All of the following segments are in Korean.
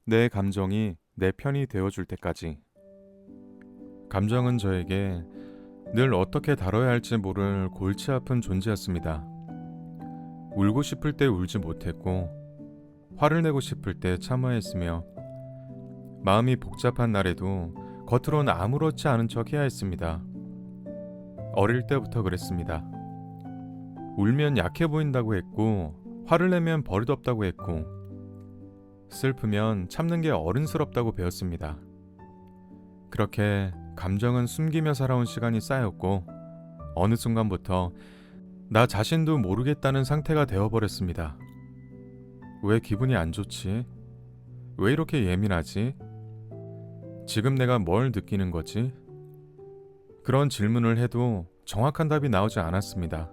내 감정이 내 편이 되어줄 때까지. 감정은 저에게 늘 어떻게 다뤄야 할지 모를 골치 아픈 존재였습니다. 울고 싶을 때 울지 못했고, 화를 내고 싶을 때 참아야 했으며, 마음이 복잡한 날에도 겉으로는 아무렇지 않은 척 해야 했습니다. 어릴 때부터 그랬습니다. 울면 약해 보인다고 했고, 화를 내면 버릇없다고 했고, 슬프면 참는 게 어른스럽다고 배웠습니다. 그렇게 감정은 숨기며 살아온 시간이 쌓였고, 어느 순간부터 나 자신도 모르겠다는 상태가 되어버렸습니다. 왜 기분이 안 좋지? 왜 이렇게 예민하지? 지금 내가 뭘 느끼는 거지? 그런 질문을 해도 정확한 답이 나오지 않았습니다.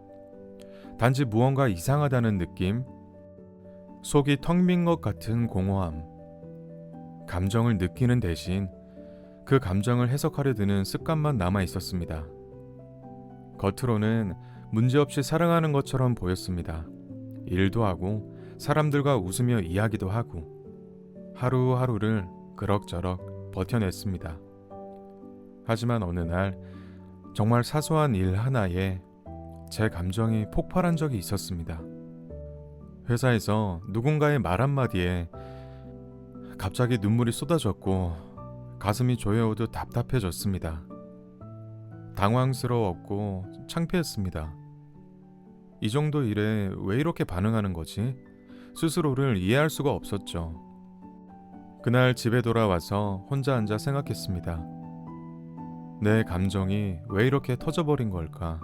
단지 무언가 이상하다는 느낌, 속이 텅 빈 것 같은 공허함, 감정을 느끼는 대신 그 감정을 해석하려 드는 습관만 남아 있었습니다. 겉으로는 문제없이 사랑하는 것처럼 보였습니다. 일도 하고 사람들과 웃으며 이야기도 하고 하루하루를 그럭저럭 버텨냈습니다. 하지만 어느 날 정말 사소한 일 하나에 제 감정이 폭발한 적이 있었습니다. 회사에서 누군가의 말 한마디에 갑자기 눈물이 쏟아졌고 가슴이 조여오듯 답답해졌습니다. 당황스러웠고 창피했습니다. 이 정도 일에 왜 이렇게 반응하는 거지? 스스로를 이해할 수가 없었죠. 그날 집에 돌아와서 혼자 앉아 생각했습니다. 내 감정이 왜 이렇게 터져버린 걸까?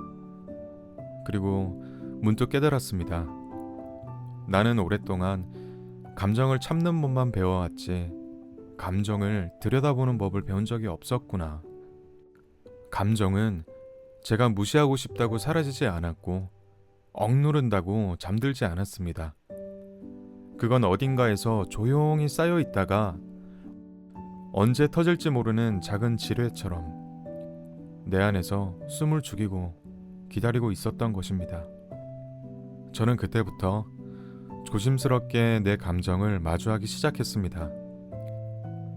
그리고 문득 깨달았습니다. 나는 오랫동안 감정을 참는 법만 배워왔지 감정을 들여다보는 법을 배운 적이 없었구나. 감정은 제가 무시하고 싶다고 사라지지 않았고 억누른다고 잠들지 않았습니다. 그건 어딘가에서 조용히 쌓여 있다가 언제 터질지 모르는 작은 지뢰처럼 내 안에서 숨을 죽이고 기다리고 있었던 것입니다. 저는 그때부터 조심스럽게 내 감정을 마주하기 시작했습니다.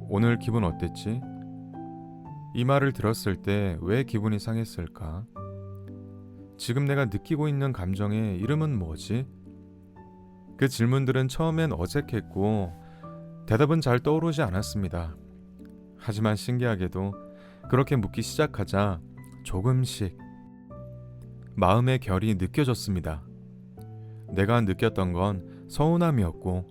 오늘 기분 어땠지? 이 말을 들었을 때 왜 기분이 상했을까? 지금 내가 느끼고 있는 감정의 이름은 뭐지? 그 질문들은 처음엔 어색했고 대답은 잘 떠오르지 않았습니다. 하지만 신기하게도 그렇게 묻기 시작하자 조금씩 마음의 결이 느껴졌습니다. 내가 느꼈던 건 서운함이었고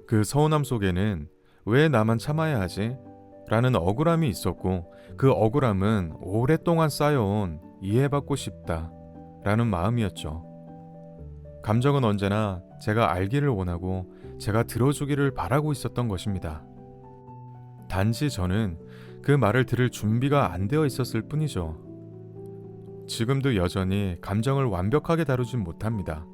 그 서운함 속에는 왜 나만 참아야 하지? 라는 억울함이 있었고 그 억울함은 오랫동안 쌓여온 이해받고 싶다 라는 마음이었죠. 감정은 언제나 제가 알기를 원하고 제가 들어주기를 바라고 있었던 것입니다. 단지 저는 그 말을 들을 준비가 안 되어 있었을 뿐이죠. 지금도 여전히 감정을 완벽하게 다루진 못합니다.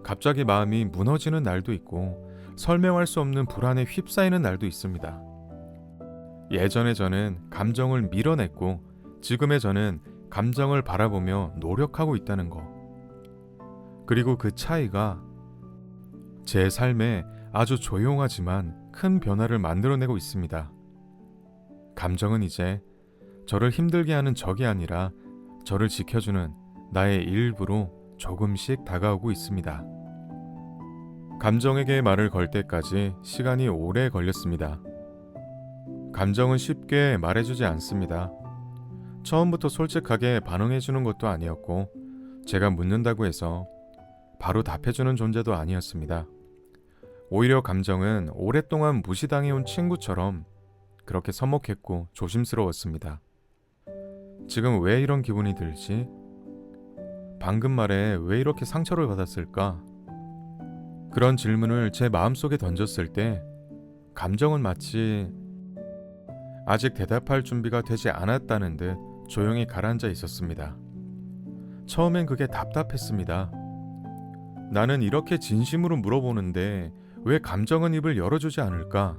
갑자기 마음이 무너지는 날도 있고 설명할 수 없는 불안에 휩싸이는 날도 있습니다. 예전에 저는 감정을 밀어냈고 지금의 저는 감정을 바라보며 노력하고 있다는 거. 그리고 그 차이가 제 삶에 아주 조용하지만 큰 변화를 만들어내고 있습니다. 감정은 이제 저를 힘들게 하는 적이 아니라 저를 지켜주는 나의 일부로 조금씩 다가오고 있습니다. 감정에게 말을 걸 때까지 시간이 오래 걸렸습니다. 감정은 쉽게 말해주지 않습니다. 처음부터 솔직하게 반응해주는 것도 아니었고 제가 묻는다고 해서 바로 답해주는 존재도 아니었습니다. 오히려 감정은 오랫동안 무시당해온 친구처럼 그렇게 서먹했고 조심스러웠습니다. 지금 왜 이런 기분이 들지? 방금 말에 왜 이렇게 상처를 받았을까? 그런 질문을 제 마음속에 던졌을 때 감정은 마치 아직 대답할 준비가 되지 않았다는 듯 조용히 가라앉아 있었습니다. 처음엔 그게 답답했습니다. 나는 이렇게 진심으로 물어보는데 왜 감정은 입을 열어주지 않을까?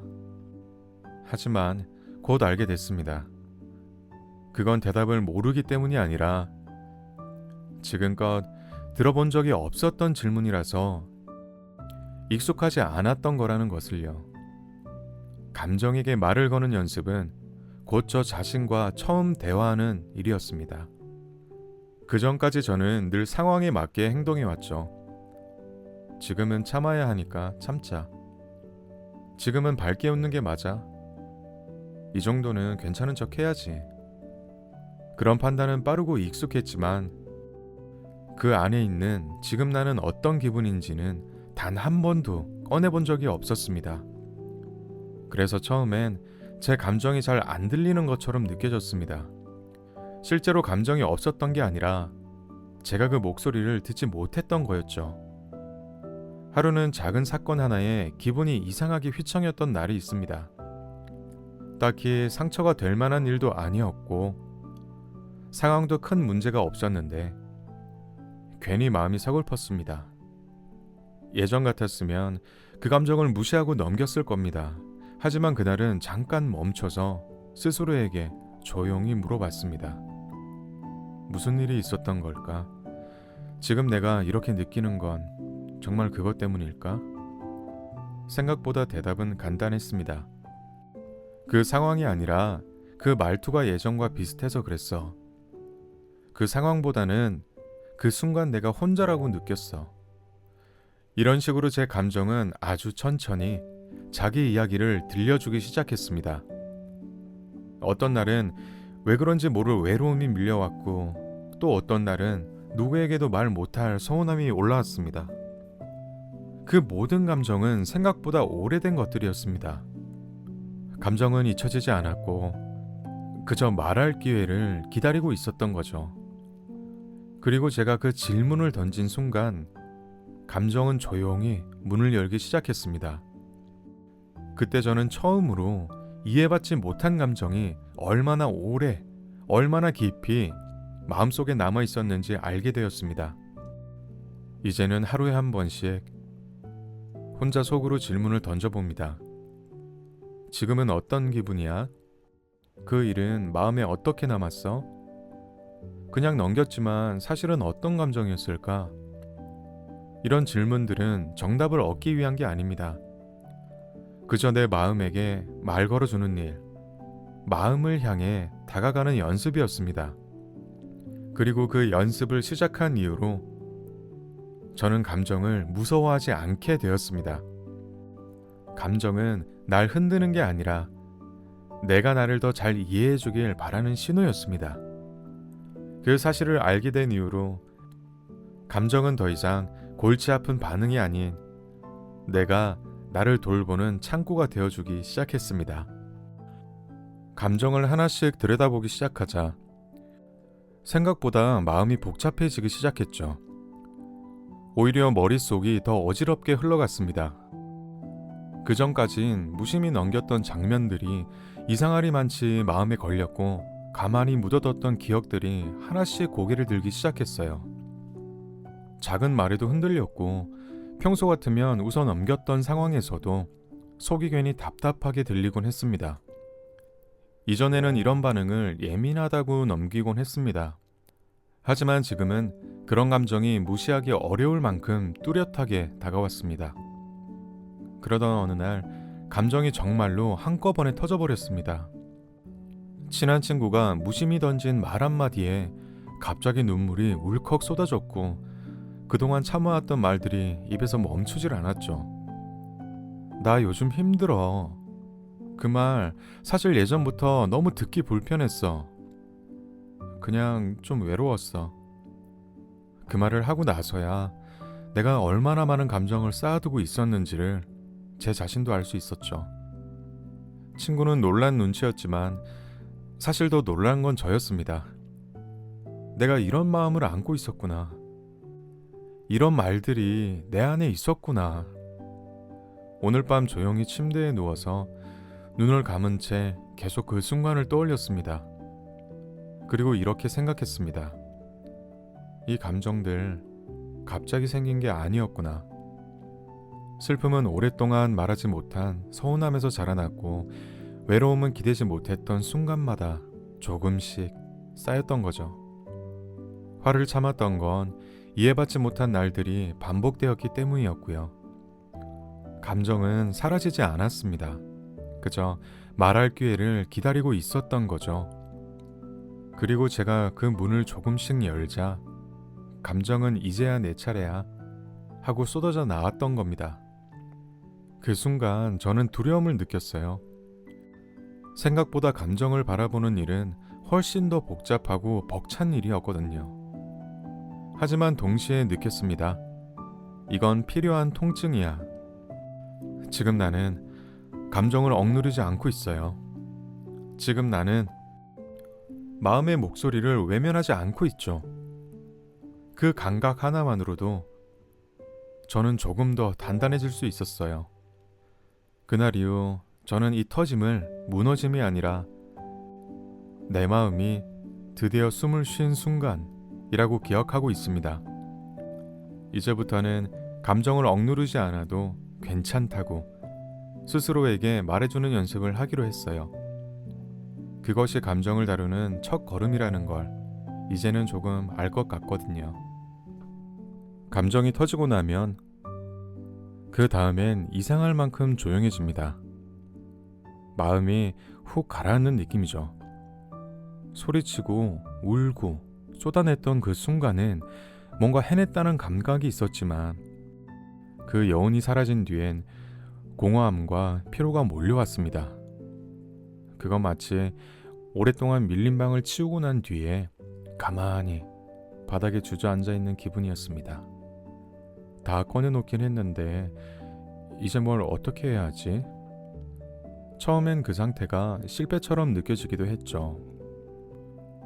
하지만 곧 알게 됐습니다. 그건 대답을 모르기 때문이 아니라 지금껏 들어본 적이 없었던 질문이라서 익숙하지 않았던 거라는 것을요. 감정에게 말을 거는 연습은 곧 저 자신과 처음 대화하는 일이었습니다. 그 전까지 저는 늘 상황에 맞게 행동해왔죠. 지금은 참아야 하니까 참자. 지금은 밝게 웃는 게 맞아. 이 정도는 괜찮은 척 해야지. 그런 판단은 빠르고 익숙했지만 그 안에 있는 지금 나는 어떤 기분인지는 단 한 번도 꺼내본 적이 없었습니다. 그래서 처음엔 제 감정이 잘 안 들리는 것처럼 느껴졌습니다. 실제로 감정이 없었던 게 아니라 제가 그 목소리를 듣지 못했던 거였죠. 하루는 작은 사건 하나에 기분이 이상하게 휘청였던 날이 있습니다. 딱히 상처가 될 만한 일도 아니었고 상황도 큰 문제가 없었는데 괜히 마음이 서글펐습니다. 예전 같았으면 그 감정을 무시하고 넘겼을 겁니다. 하지만 그날은 잠깐 멈춰서 스스로에게 조용히 물어봤습니다. 무슨 일이 있었던 걸까? 지금 내가 이렇게 느끼는 건 정말 그것 때문일까? 생각보다 대답은 간단했습니다. 그 상황이 아니라 그 말투가 예전과 비슷해서 그랬어. 그 상황보다는 그 순간 내가 혼자라고 느꼈어. 이런 식으로 제 감정은 아주 천천히 자기 이야기를 들려주기 시작했습니다. 어떤 날은 왜 그런지 모를 외로움이 밀려왔고 또 어떤 날은 누구에게도 말 못할 서운함이 올라왔습니다. 그 모든 감정은 생각보다 오래된 것들이었습니다. 감정은 잊혀지지 않았고 그저 말할 기회를 기다리고 있었던 거죠. 그리고 제가 그 질문을 던진 순간 감정은 조용히 문을 열기 시작했습니다. 그때 저는 처음으로 이해받지 못한 감정이 얼마나 오래, 얼마나 깊이 마음속에 남아 있었는지 알게 되었습니다. 이제는 하루에 한 번씩 혼자 속으로 질문을 던져봅니다. 지금은 어떤 기분이야? 그 일은 마음에 어떻게 남았어? 그냥 넘겼지만 사실은 어떤 감정이었을까? 이런 질문들은 정답을 얻기 위한 게 아닙니다. 그저 내 마음에게 말 걸어주는 일, 마음을 향해 다가가는 연습이었습니다. 그리고 그 연습을 시작한 이후로 저는 감정을 무서워하지 않게 되었습니다. 감정은 날 흔드는 게 아니라 내가 나를 더 잘 이해해 주길 바라는 신호였습니다. 그 사실을 알게 된 이후로 감정은 더 이상 골치 아픈 반응이 아닌 내가 나를 돌보는 창구가 되어주기 시작했습니다. 감정을 하나씩 들여다보기 시작하자 생각보다 마음이 복잡해지기 시작했죠. 오히려 머릿속이 더 어지럽게 흘러갔습니다. 그 전까진 무심히 넘겼던 장면들이 이상하리만치 마음에 걸렸고 가만히 묻어뒀던 기억들이 하나씩 고개를 들기 시작했어요. 작은 말에도 흔들렸고 평소 같으면 웃어 넘겼던 상황에서도 속이 괜히 답답하게 들리곤 했습니다. 이전에는 이런 반응을 예민하다고 넘기곤 했습니다. 하지만 지금은 그런 감정이 무시하기 어려울 만큼 뚜렷하게 다가왔습니다. 그러던 어느 날 감정이 정말로 한꺼번에 터져버렸습니다. 친한 친구가 무심히 던진 말 한마디에 갑자기 눈물이 울컥 쏟아졌고 그동안 참아왔던 말들이 입에서 멈추질 않았죠. 나 요즘 힘들어. 그 말 사실 예전부터 너무 듣기 불편했어. 그냥 좀 외로웠어. 그 말을 하고 나서야 내가 얼마나 많은 감정을 쌓아두고 있었는지를 제 자신도 알 수 있었죠. 친구는 놀란 눈치였지만 사실 더 놀란 건 저였습니다. 내가 이런 마음을 안고 있었구나. 이런 말들이 내 안에 있었구나. 오늘 밤 조용히 침대에 누워서 눈을 감은 채 계속 그 순간을 떠올렸습니다. 그리고 이렇게 생각했습니다. 이 감정들 갑자기 생긴 게 아니었구나. 슬픔은 오랫동안 말하지 못한 서운함에서 자라났고 외로움은 기대지 못했던 순간마다 조금씩 쌓였던 거죠. 화를 참았던 건 이해받지 못한 날들이 반복되었기 때문이었고요. 감정은 사라지지 않았습니다. 그저 말할 기회를 기다리고 있었던 거죠. 그리고 제가 그 문을 조금씩 열자 감정은 이제야 내 차례야 하고 쏟아져 나왔던 겁니다. 그 순간 저는 두려움을 느꼈어요. 생각보다 감정을 바라보는 일은 훨씬 더 복잡하고 벅찬 일이었거든요. 하지만 동시에 느꼈습니다. 이건 필요한 통증이야. 지금 나는 감정을 억누르지 않고 있어요. 지금 나는 마음의 목소리를 외면하지 않고 있죠. 그 감각 하나만으로도 저는 조금 더 단단해질 수 있었어요. 그날 이후 저는 이 터짐을 무너짐이 아니라 내 마음이 드디어 숨을 쉰 순간이라고 기억하고 있습니다. 이제부터는 감정을 억누르지 않아도 괜찮다고 스스로에게 말해주는 연습을 하기로 했어요. 그것이 감정을 다루는 첫 걸음이라는 걸 이제는 조금 알 것 같거든요. 감정이 터지고 나면 그 다음엔 이상할 만큼 조용해집니다. 마음이 훅 가라앉는 느낌이죠. 소리치고 울고 쏟아냈던 그 순간은 뭔가 해냈다는 감각이 있었지만 그 여운이 사라진 뒤엔 공허함과 피로가 몰려왔습니다. 그건 마치 오랫동안 밀린 방을 치우고 난 뒤에 가만히 바닥에 주저앉아 있는 기분이었습니다. 다 꺼내놓긴 했는데 이제 뭘 어떻게 해야 하지? 처음엔 그 상태가 실패처럼 느껴지기도 했죠.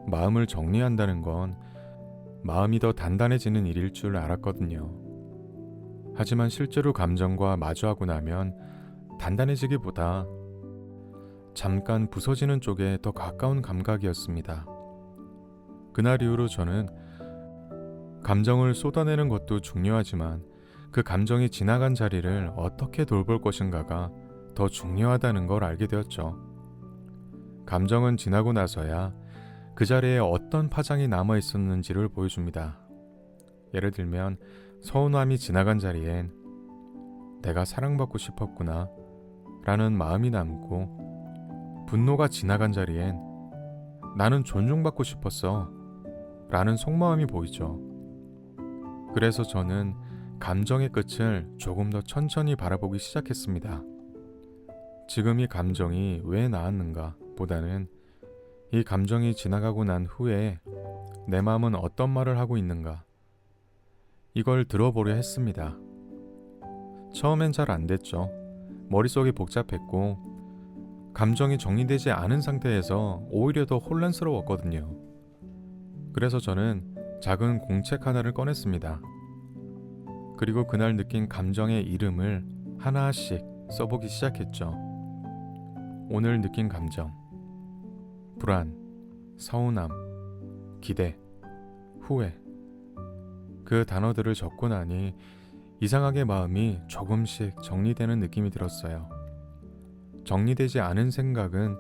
마음을 정리한다는 건 마음이 더 단단해지는 일일 줄 알았거든요. 하지만 실제로 감정과 마주하고 나면 단단해지기보다 잠깐 부서지는 쪽에 더 가까운 감각이었습니다. 그날 이후로 저는 감정을 쏟아내는 것도 중요하지만 그 감정이 지나간 자리를 어떻게 돌볼 것인가가 더 중요하다는 걸 알게 되었죠. 감정은 지나고 나서야 그 자리에 어떤 파장이 남아 있었는지를 보여줍니다. 예를 들면 서운함이 지나간 자리엔 내가 사랑받고 싶었구나 라는 마음이 남고, 분노가 지나간 자리엔 나는 존중받고 싶었어 라는 속마음이 보이죠. 그래서 저는 감정의 끝을 조금 더 천천히 바라보기 시작했습니다. 지금 이 감정이 왜 나왔는가 보다는 이 감정이 지나가고 난 후에 내 마음은 어떤 말을 하고 있는가, 이걸 들어보려 했습니다. 처음엔 잘 안 됐죠. 머릿속이 복잡했고 감정이 정리되지 않은 상태에서 오히려 더 혼란스러웠거든요. 그래서 저는 작은 공책 하나를 꺼냈습니다. 그리고 그날 느낀 감정의 이름을 하나씩 써보기 시작했죠. 오늘 느낀 감정, 불안, 서운함, 기대, 후회. 그 단어들을 적고 나니 이상하게 마음이 조금씩 정리되는 느낌이 들었어요. 정리되지 않은 생각은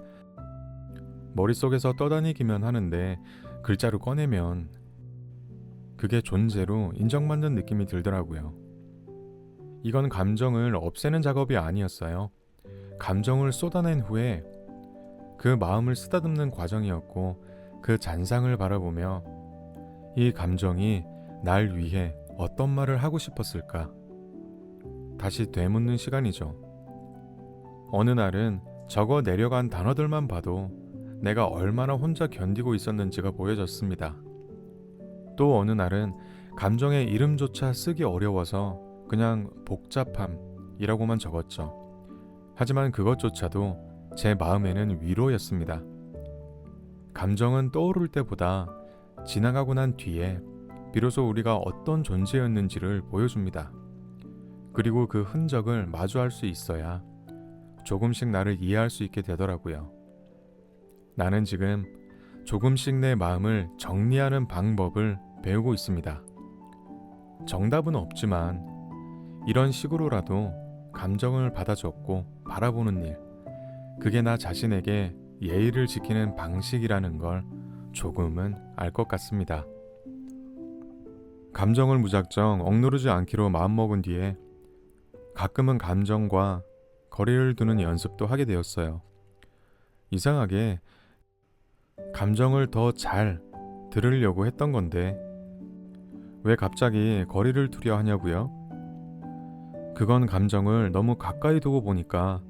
머릿속에서 떠다니기만 하는데 글자로 꺼내면 그게 존재로 인정받는 느낌이 들더라고요. 이건 감정을 없애는 작업이 아니었어요. 감정을 쏟아낸 후에 그 마음을 쓰다듬는 과정이었고, 그 잔상을 바라보며 이 감정이 날 위해 어떤 말을 하고 싶었을까? 다시 되묻는 시간이죠. 어느 날은 적어 내려간 단어들만 봐도 내가 얼마나 혼자 견디고 있었는지가 보여졌습니다. 또 어느 날은 감정의 이름조차 쓰기 어려워서 그냥 복잡함이라고만 적었죠. 하지만 그것조차도 제 마음에는 위로였습니다. 감정은 떠오를 때보다 지나가고 난 뒤에 비로소 우리가 어떤 존재였는지를 보여줍니다. 그리고 그 흔적을 마주할 수 있어야 조금씩 나를 이해할 수 있게 되더라고요. 나는 지금 조금씩 내 마음을 정리하는 방법을 배우고 있습니다. 정답은 없지만 이런 식으로라도 감정을 받아줬고 바라보는 일, 그게 나 자신에게 예의를 지키는 방식이라는 걸 조금은 알 것 같습니다. 감정을 무작정 억누르지 않기로 마음먹은 뒤에 가끔은 감정과 거리를 두는 연습도 하게 되었어요. 이상하게 감정을 더 잘 들으려고 했던 건데 왜 갑자기 거리를 두려 하냐고요? 그건 감정을 너무 가까이 두고 보니까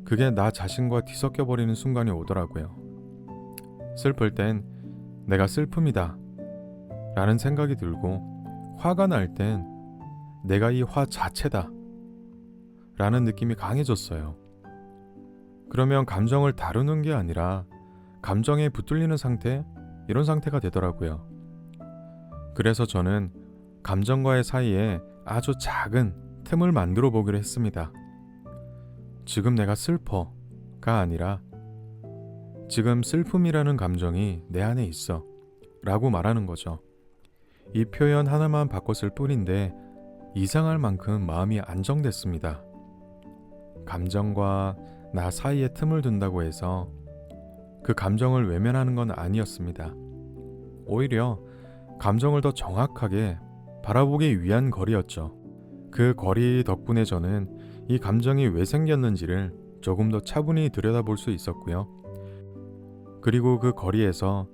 그게 나 자신과 뒤섞여 버리는 순간이 오더라고요. 슬플 땐 내가 슬픔이다 라는 생각이 들고, 화가 날 땐 내가 이 화 자체다 라는 느낌이 강해졌어요. 그러면 감정을 다루는 게 아니라 감정에 붙들리는 상태, 이런 상태가 되더라고요. 그래서 저는 감정과의 사이에 아주 작은 틈을 만들어 보기로 했습니다. 지금 내가 슬퍼가 아니라 지금 슬픔이라는 감정이 내 안에 있어 라고 말하는 거죠. 이 표현 하나만 바꿨을 뿐인데 이상할 만큼 마음이 안정됐습니다. 감정과 나 사이에 틈을 둔다고 해서 그 감정을 외면하는 건 아니었습니다. 오히려 감정을 더 정확하게 바라보기 위한 거리였죠. 그 거리 덕분에 저는 이 감정이 왜 생겼는지를 조금 더 차분히 들여다볼 수 있었고요. 그리고 그 거리에서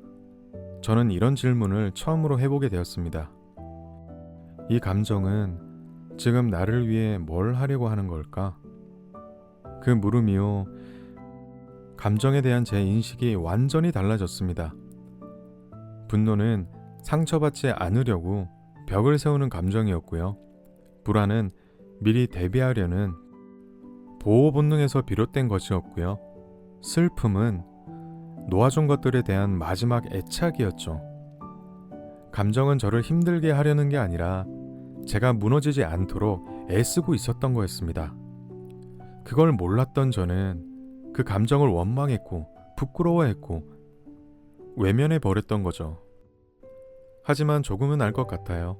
저는 이런 질문을 처음으로 해보게 되었습니다. 이 감정은 지금 나를 위해 뭘 하려고 하는 걸까? 그 물음 이후 감정에 대한 제 인식이 완전히 달라졌습니다. 분노는 상처받지 않으려고 벽을 세우는 감정이었고요. 불안은 미리 대비하려는 보호 본능에서 비롯된 것이었고요. 슬픔은 놓아준 것들에 대한 마지막 애착이었죠. 감정은 저를 힘들게 하려는 게 아니라 제가 무너지지 않도록 애쓰고 있었던 거였습니다. 그걸 몰랐던 저는 그 감정을 원망했고 부끄러워했고 외면해 버렸던 거죠. 하지만 조금은 알 것 같아요.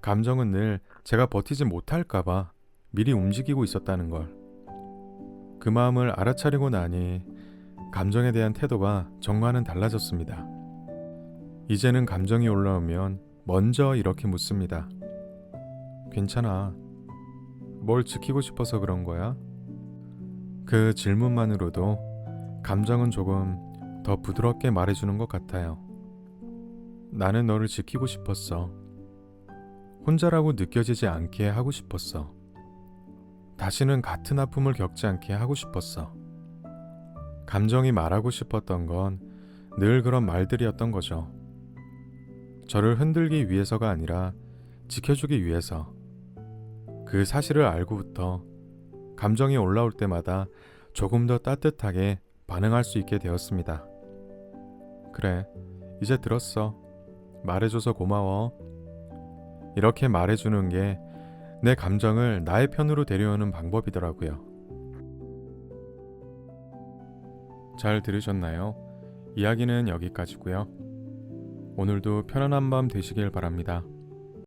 감정은 늘 제가 버티지 못할까봐 미리 움직이고 있었다는 걸. 그 마음을 알아차리고 나니 감정에 대한 태도가 정말은 달라졌습니다. 이제는 감정이 올라오면 먼저 이렇게 묻습니다. 괜찮아. 뭘 지키고 싶어서 그런 거야? 그 질문만으로도 감정은 조금 더 부드럽게 말해주는 것 같아요. 나는 너를 지키고 싶었어. 혼자라고 느껴지지 않게 하고 싶었어. 다시는 같은 아픔을 겪지 않게 하고 싶었어. 감정이 말하고 싶었던 건 늘 그런 말들이었던 거죠. 저를 흔들기 위해서가 아니라 지켜주기 위해서. 그 사실을 알고부터 감정이 올라올 때마다 조금 더 따뜻하게 반응할 수 있게 되었습니다. 그래, 이제 들었어. 말해줘서 고마워. 이렇게 말해주는 게 내 감정을 나의 편으로 데려오는 방법이더라고요. 잘 들으셨나요? 이야기는 여기까지고요. 오늘도 편안한 밤 되시길 바랍니다.